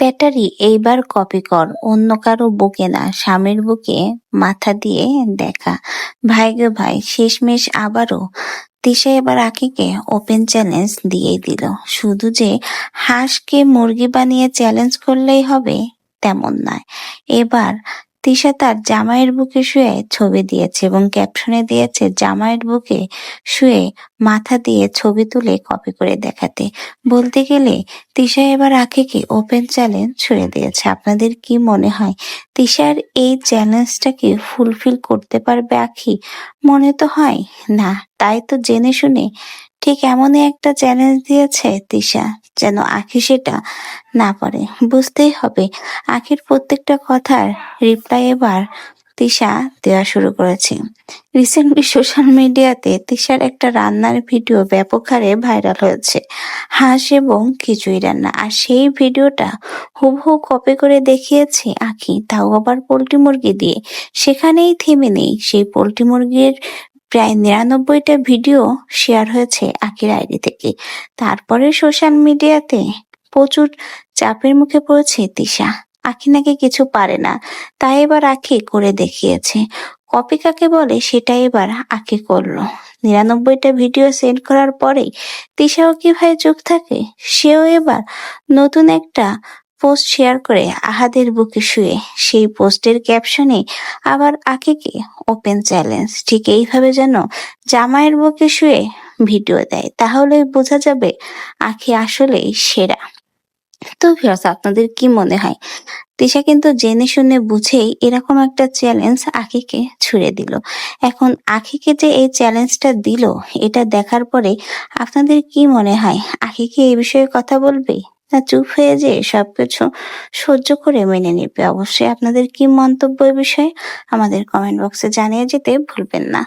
Battery এইবার copy কর, অন্য কারো বুকে না, স্বামীর বুকে মাথা দিয়ে দেখা। ভাই গো ভাই, শেষমেশ আবারও তিশা এবার আখিকে ওপেন চ্যালেঞ্জ দিয়েই দিল। শুধু যে হাঁসকে মুরগি বানিয়ে চ্যালেঞ্জ করলেই হবে তেমন নয়। এবার তিশা তার জামাইয়ের বুকে শুয়ে ছবি দিয়েছে এবং ক্যাপশনে দিয়েছে জামাইয়ের বুকে শুয়ে মাথা দিয়ে ছবি তুলে কপি করে দেখাতে। বলতে গেলে তিশা এবার আখিকে ওপেন চ্যালেঞ্জ ছুড়ে দিয়েছে। আপনাদের কি মনে হয় তিশার এই চ্যালেঞ্জটা কি ফুলফিল করতে পারবে আখি? মনে তো হয় না। তাই তো জেনে শুনে ঠিক এমনই একটা চ্যালেঞ্জ দিয়েছে তিশা, যেন আখি সেটা না পারে। বুঝতেই হবে আখির প্রত্যেকটা কথার রিপ্লাই এবার তিশা দেওয়া শুরু করেছে। রিসেন্টলি সোশ্যাল মিডিয়াতে তিশার একটা রান্নার ভিডিও ব্যাপক হারে ভাইরাল হয়েছে, হাঁস এবং খিচুড়ি রান্না। আর সেই ভিডিওটা হুবহু কপি করে দেখিয়েছে আখি, তাও আবার পোল্ট্রি মুরগি দিয়ে। সেখানেই থেমে নেই, সেই পোল্ট্রি মুরগির প্রায় ৯৯টা ভিডিও শেয়ার হয়েছে আখির আইডি থেকে। তারপরে সোশ্যাল মিডিয়াতে প্রচুর চাপের মুখে পড়েছে তিশা। আখি নাকি কিছু পারে না, তাই এবার আখি করে দেখিয়েছে। কপি কাকে বলে সেটা এবার আখি করলো। ৯৯টা ভিডিও সেন্ড করার পরেই তিশাও কি ভাই চুপ থাকে? সেও এবার নতুন একটা পোস্ট শেয়ার করে আহাদের বুকে শুয়ে। সেই পোস্টের ক্যাপশনে আবার আখিকে ওপেন চ্যালেঞ্জ। ঠিক এইভাবে যেন জামাইয়ের বুকে শুয়ে ভিডিও দেয়, তাহলে বোঝা যাবে আখি আসলেই সেরা। তো ভিউয়ার্স, আপনাদের কি মনে হয়? তিশা কিন্তু জেনে শুনে বুঝেই এরকম একটা চ্যালেঞ্জ আখিকে ছুড়ে দিল। এখন আখিকে যে এই চ্যালেঞ্জটা দিল, এটা দেখার পরে আপনাদের কি মনে হয় আখি কি এই বিষয়ে কথা বলবে, না চুপ হয়ে যেয়ে সবকিছু সহ্য করে মেনে নেবে? অবশ্যই আপনাদের কি মন্তব্য এই বিষয়ে আমাদের কমেন্ট বক্সে জানিয়ে যেতে ভুলবেন না।